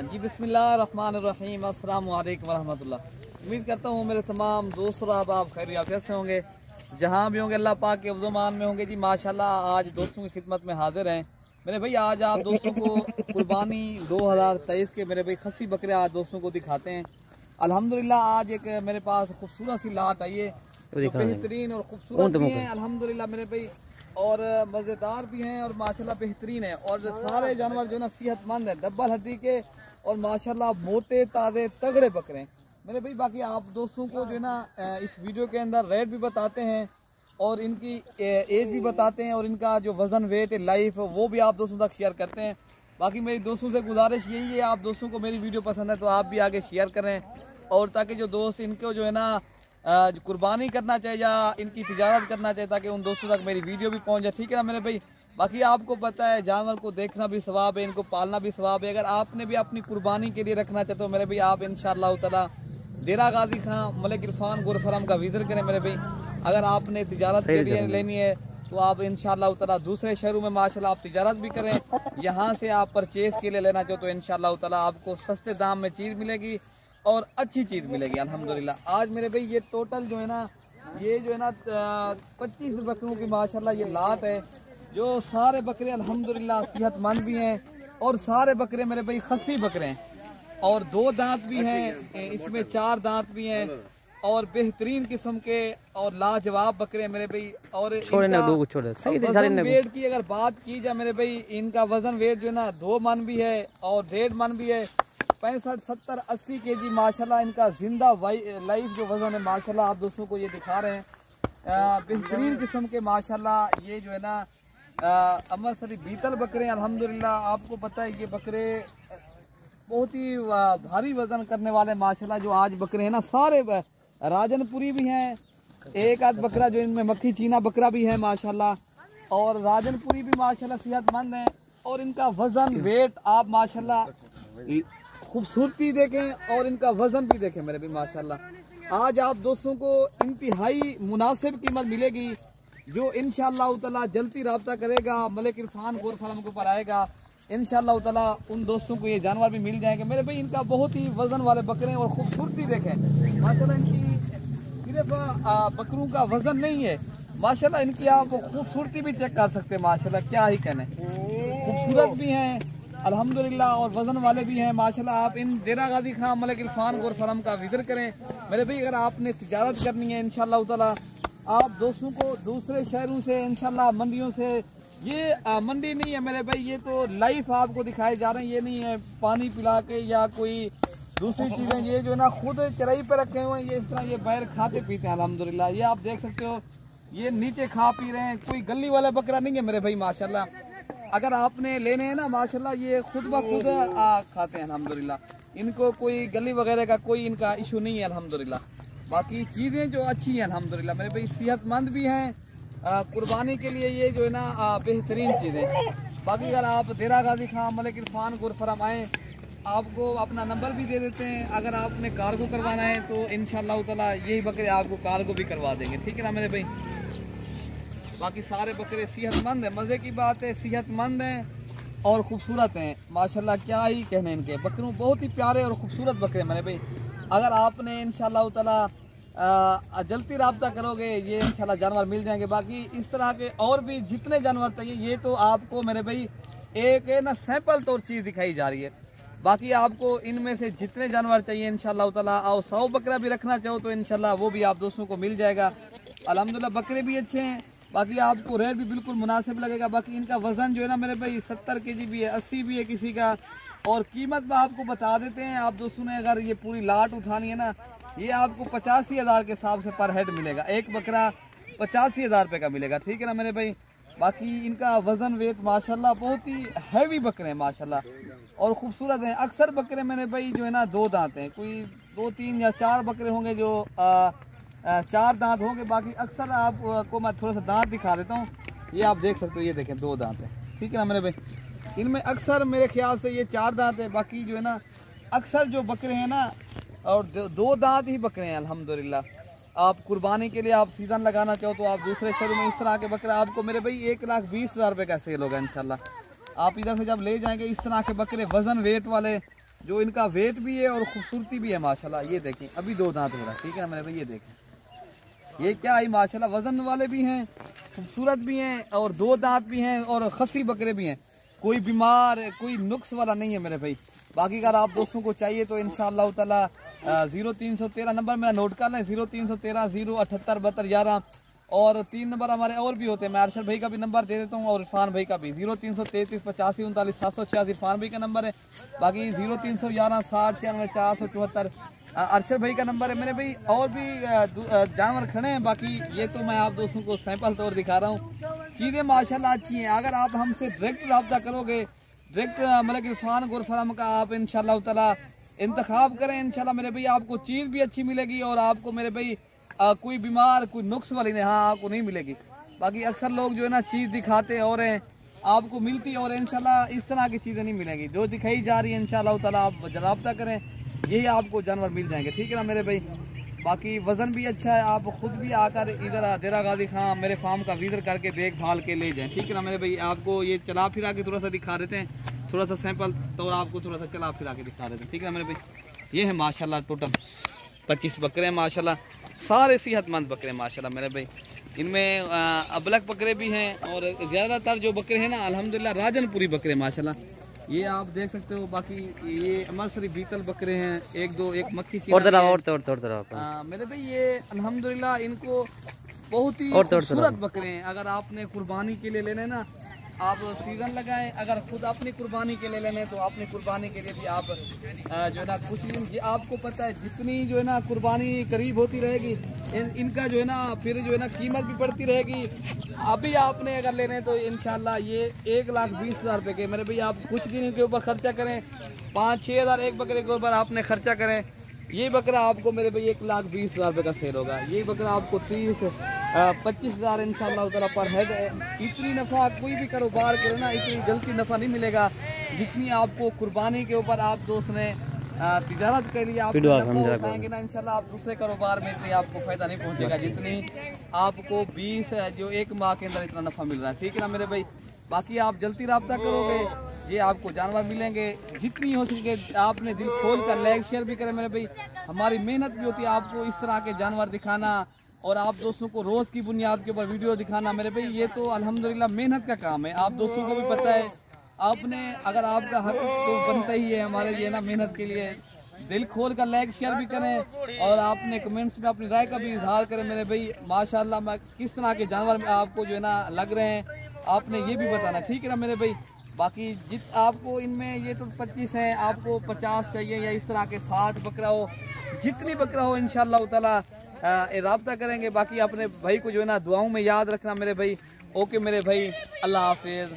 जी बिस्मिल्लाहिर्रहमानिर्रहीम, अस्सलामु अलैकुम वरहमतुल्लाह। उम्मीद करता हूँ मेरे तमाम दोस्त और आप खैर आफियत से होंगे, जहाँ भी होंगे अल्लाह पाक के अफ़ज़ो-मान में होंगे। जी माशाल्लाह, आज दोस्तों की खिदमत में हाजिर हैं मेरे भाई। आज आप दोस्तों को कुर्बानी 2023 के मेरे भाई खस्सी बकरे आज दोस्तों को दिखाते हैं। अल्हम्दुलिल्लाह आज एक मेरे पास खूबसूरत सी लाट आई है, जो बेहतरीन और खूबसूरत भी हैं अल्हम्दुलिल्लाह मेरे भाई, और मज़ेदार भी हैं और माशाल्लाह बेहतरीन है। और सारे जानवर जो है ना सेहतमंद है, डबल हड्डी के और माशाल्लाह मोटे ताज़े तगड़े बकरे हैं मेरे भाई। बाकी आप दोस्तों को जो है ना इस वीडियो के अंदर रेट भी बताते हैं और इनकी एज भी बताते हैं और इनका जो वज़न वेट लाइफ वो भी आप दोस्तों तक शेयर करते हैं। बाकी मेरी दोस्तों से गुजारिश यही है, आप दोस्तों को मेरी वीडियो पसंद है तो आप भी आगे शेयर करें, और ताकि जो दोस्त इनको जो है ना कुर्बानी करना चाहिए या इनकी तिजारत करना चाहिए, ताकि उन दोस्तों तक मेरी वीडियो भी पहुंच जाए, ठीक है ना मेरे भाई। बाकी आपको पता है जानवर को देखना भी सवाब है, इनको पालना भी सवाब है। अगर आपने भी अपनी कुर्बानी के लिए रखना चाहते हो मेरे भाई, आप इंशाअल्लाह ताला डेरा गाजी खां मलिक इरफान गुरफरम का विजिट करें मेरे भाई। अगर आपने तिजारत के लिए लेनी है तो आप इंशाअल्लाह ताला दूसरे शहरों में माशाल्लाह आप तिजारत भी करें, यहाँ से आप परचेज के लिए लेना चाहो तो इंशाअल्लाह ताला आपको सस्ते दाम में चीज़ मिलेगी और अच्छी चीज़ मिलेगी अल्हम्दुलिल्लाह। आज मेरे भाई ये टोटल जो है ना, ये जो है ना 25 बकरों की माशाल्लाह ये लात है, जो सारे बकरे अल्हम्दुलिल्लाह सेहतमंद भी हैं और सारे बकरे मेरे भाई खस्सी बकरे हैं, और 2 दांत भी हैं, इसमें 4 दांत भी हैं और बेहतरीन किस्म के और लाजवाब बकरे हैं मेरे भाई। और वजन वेट की अगर बात की जाए मेरे भाई, इनका वजन वेट जो है ना 2 मन भी है और 1.5 मन भी है, 65, 70, 80 केजी माशाल्लाह इनका जिंदा लाइफ जो वजन है माशाल्लाह आप दोस्तों को ये दिखा रहे हैं। बेहतरीन किस्म के माशाल्लाह ये जो है ना अमृतसरी बीतल बकरे हैं अल्हम्दुलिल्लाह। आपको पता है ये बकरे बहुत ही भारी वजन करने वाले माशाल्लाह जो आज बकरे हैं ना, सारे राजनपुरी भी हैं, एक आध बकरा जो इनमें मक्खी चीना बकरा भी है माशाल्लाह, और राजनपुरी भी माशाल्लाह सेहतमंद हैं। और इनका वजन वेट आप माशाल्लाह खूबसूरती देखें और इनका वजन भी देखें मेरे भी माशाल्लाह। आज आप दोस्तों को इंतहाई मुनासिब कीमत मिलेगी, जो इंशाअल्लाह ताला जल्दी रब्ता करेगा मलिक इरफान गोर फार्म के ऊपर आएगा, इंशाअल्लाह ताला उन दोस्तों को ये जानवर भी मिल जाएंगे मेरे भाई। इनका बहुत ही वजन वाले बकरे हैं और खूबसूरती देखें माशाल्लाह। इनकी सिर्फ बकरों का वजन नहीं है माशाल्लाह, इनकी आप खूबसूरती भी चेक कर सकते हैं माशाल्लाह, क्या ही कहने, खूबसूरत भी हैं अल्हम्दुलिल्लाह और वजन वाले भी हैं माशाल्लाह। आप इन डेरा गाजी खां मलिक इरफान गोर फार्म का विजिट करें मेरे भाई। अगर आपने तिजारत करनी है इंशाअल्लाह ताला, आप दोस्तों को दूसरे शहरों से इंशाअल्लाह मंडियों से, ये मंडी नहीं है मेरे भाई, ये तो लाइफ आपको दिखाए जा रहे हैं, ये नहीं है पानी पिला के या कोई दूसरी चीज़ें। ये जो है ना खुद चराई पे रखे हुए हैं, ये इस तरह ये बाहर खाते पीते हैं अल्हम्दुलिल्लाह। ये आप देख सकते हो, ये नीचे खा पी रहे हैं, कोई गली वाला बकरा नहीं है मेरे भाई माशाल्लाह। अगर आपने लेने हैं ना माशाल्लाह, ये खुद ब खुद खाते हैं अल्हम्दुलिल्लाह, इनको कोई गली वगैरह का कोई इनका इशू नहीं है अल्हम्दुलिल्लाह। बाकी चीज़ें जो अच्छी हैं अल्हम्दुलिल्लाह मेरे भाई, सेहतमंद भी हैं, कुर्बानी के लिए ये जो है ना बेहतरीन चीज़ें। बाकी अगर आप डेरा गाजी खां मलिक इरफान गुरफरम आएँ, आपको अपना नंबर भी दे देते हैं। अगर आपने कार्गो करवाना है तो इंशाअल्लाह ताला यही बकरे आपको कार्गो भी करवा देंगे, ठीक है ना मेरे भाई। बाकी सारे बकरे सेहतमंद हैं, मज़े की बात है, सेहतमंद हैं और ख़ूबसूरत हैं माशाल्लाह, क्या ही कहने इनके बकरों, बहुत ही प्यारे और ख़ूबसूरत बकरे मेरे भाई। अगर आपने इंशाअल्लाह ताला जल्दी रब्ता करोगे ये इंशाल्लाह जानवर मिल जाएंगे। बाकी इस तरह के और भी जितने जानवर चाहिए, ये तो आपको मेरे भाई एक ना सैंपल तौर चीज़ दिखाई जा रही है। बाकी आपको इनमें से जितने जानवर चाहिए इंशाअल्लाह ताला, और 100 बकरा भी रखना चाहो तो इंशाअल्लाह वो भी आप दोस्तों को मिल जाएगा अल्हम्दुलिल्लाह। बकरे भी अच्छे हैं, बाकी आपको रेट भी बिल्कुल मुनासिब लगेगा। बाकी इनका वज़न जो है ना मेरे भाई 70 केजी भी है, 80 भी है किसी का, और कीमत में आपको बता देते हैं। आप दोस्तों ने अगर ये पूरी लाट उठानी है ना, ये आपको 85,000 के हिसाब से पर हेड मिलेगा, एक बकरा 85,000 रुपये का मिलेगा, ठीक है ना मेरे भाई। बाकी इनका वज़न वेट माशाल्लाह बहुत ही हैवी बकरे हैं माशाल्लाह और ख़ूबसूरत हैं। अक्सर बकरे मेरे भाई जो है ना 2 दांत हैं, कोई 2, 3 या 4 बकरे होंगे जो 4 दांत होंगे। बाकी अक्सर आपको मैं थोड़ा सा दांत दिखा देता हूँ, ये आप देख सकते हो, ये देखें 2 दांत है, ठीक है ना मेरे भाई। इनमें अक्सर मेरे ख्याल से ये 4 दांत है। बाकी जो है ना अक्सर जो बकरे हैं ना, और 2 दांत ही बकरे हैं अल्हम्दुलिल्लाह। आप कुर्बानी के लिए आप सीज़न लगाना चाहो तो आप दूसरे शहरों में इस तरह के बकरे आपको मेरे भाई 1,20,000 रुपये का सेल होगा इंशाल्लाह। आप इधर से जब ले जाएंगे इस तरह के बकरे वजन वेट वाले, जो इनका वेट भी है और खूबसूरती भी है माशाल्लाह। ये देखें अभी 2 दांत हो रहा है, ठीक है ना मेरे भाई। ये देखें ये क्या है माशाल्लाह, वजन वाले भी हैं, खूबसूरत भी हैं और 2 दांत भी हैं और खसी बकरे भी हैं। कोई बीमार कोई नुक्स वाला नहीं है मेरे भाई। बाकी अगर आप दोस्तों को चाहिए तो इंशाअल्लाह ताला 0313 नंबर मेरा नोट कर लें, 0313 078 72 11 और 3 नंबर हमारे और भी होते हैं। मैं अरशद भाई का भी नंबर दे देता हूँ और इरफान भाई का भी 0333 85 39 786 इरफान भाई का नंबर है। बाकी 0311 60 96 474 अरशद भाई का नंबर है मेरे भाई। और भी जानवर खड़े हैं, बाकी ये तो मैं आप दोस्तों को सैंपल तौर दिखा रहा हूँ। चीज़ें माशाल्लाह अच्छी हैं। अगर आप हमसे डायरेक्ट रब्ता करोगे, डायरेक्ट मतलब इरफान गुरफरम का आप इंशाल्लाह ताला इंतखाब करें, इंशाल्लाह मेरे भाई आपको चीज़ भी अच्छी मिलेगी और आपको मेरे भाई कोई बीमार कोई नुक्स वाली नहीं, हाँ आपको नहीं मिलेगी। बाकी अक्सर लोग जो है ना चीज़ दिखाते और हैं आपको मिलती और इंशाल्लाह इस तरह की चीज़ें नहीं मिलेंगी जो दिखाई जा रही है। इंशाल्लाह ताला आप रब्ता करें, यही आपको जानवर मिल जाएंगे, ठीक है ना मेरे भाई। बाकी वज़न भी अच्छा है, आप खुद भी आकर इधर देरा गाजी खां मेरे फार्म का विजिट करके देखभाल के ले जाएं, ठीक है ना मेरे भाई। आपको ये चला फिरा के थोड़ा सा दिखा देते हैं, थोड़ा सा सैंपल तो आपको थोड़ा सा चला फिरा के दिखा देते हैं, ठीक है मेरे भाई। ये है माशाल्लाह टोटल 25 बकरे हैं माशाल्लाह, सारे सेहतमंद बकरे माशाल्लाह मेरे भाई। इनमें अबलक बकरे भी हैं और ज़्यादातर जो बकरे हैं ना अल्हम्दुलिल्लाह राजनपुरी बकरे माशाल्लाह, ये आप देख सकते हो। बाकी ये अमरसरी बीतल बकरे हैं, एक मक्खी और मेरे भाई ये अल्हम्दुलिल्लाह इनको बहुत ही खूबसूरत बकरे हैं। अगर आपने कुर्बानी के लिए लेने ना आप सीज़न लगाएं, अगर खुद अपनी कुर्बानी के लिए लेने तो अपनी कुर्बानी के लिए भी आप जो है ना कुछ आपको पता है जितनी जो है ना कुर्बानी करीब होती रहेगी इनका जो है ना फिर जो है ना कीमत भी बढ़ती रहेगी। अभी आपने अगर लेने तो इंशाल्लाह ये 1,20,000 रुपये के मेरे भाई आप कुछ दिन के ऊपर खर्चा करें, 5-6 हज़ार एक बकरे के ऊपर आपने खर्चा करें। ये बकरा आपको मेरे भाई 1,20,000 रुपये का सेल होगा। ये बकरा आपको 25,000 इंशाल्लाह ताला पर हेड है। इतनी नफ़ा कोई भी कारोबार करे ना इतनी जल्दी नफ़ा नहीं मिलेगा जितनी आपको कुर्बानी के ऊपर आप दोस्त ने तिजारत के लिए आप उठाएंगे ना इंशाल्लाह आप दूसरे कारोबार में इतनी आपको फ़ायदा नहीं पहुंचेगा जितनी आपको 20 जो 1 माह के अंदर इतना नफ़ा मिल रहा है, ठीक है ना मेरे भाई। बाकी आप जल्दी रब्ता करोगे ये आपको जानवर मिलेंगे। जितनी हो सके आपने दिल खोल कर लाइक शेयर भी करें मेरे भाई। हमारी मेहनत भी होती है आपको इस तरह के जानवर दिखाना और आप दोस्तों को रोज़ की बुनियाद के ऊपर वीडियो दिखाना मेरे भाई। ये तो अल्हम्दुलिल्लाह मेहनत का काम है, आप दोस्तों को भी पता है। आपने अगर आपका हक तो बनता ही है हमारे लिए ना मेहनत के लिए। दिल खोल कर लाइक शेयर भी करें और आपने कमेंट्स में अपनी राय का भी इजहार करें मेरे भाई। माशाल्लाह मैं किस तरह के जानवर में आपको जो है ना लग रहे हैं आपने ये भी बताना, ठीक है ना मेरे भाई। बाकी आपको इनमें ये तो 25 हैं, आपको 50 चाहिए या इस तरह के 60 बकरा हो, जितनी बकरा हो इंशाल्लाह ताला रब्ता करेंगे। बाकी अपने भाई को जो है ना दुआओं में याद रखना मेरे भाई। ओके मेरे भाई, अल्लाह हाफिज़।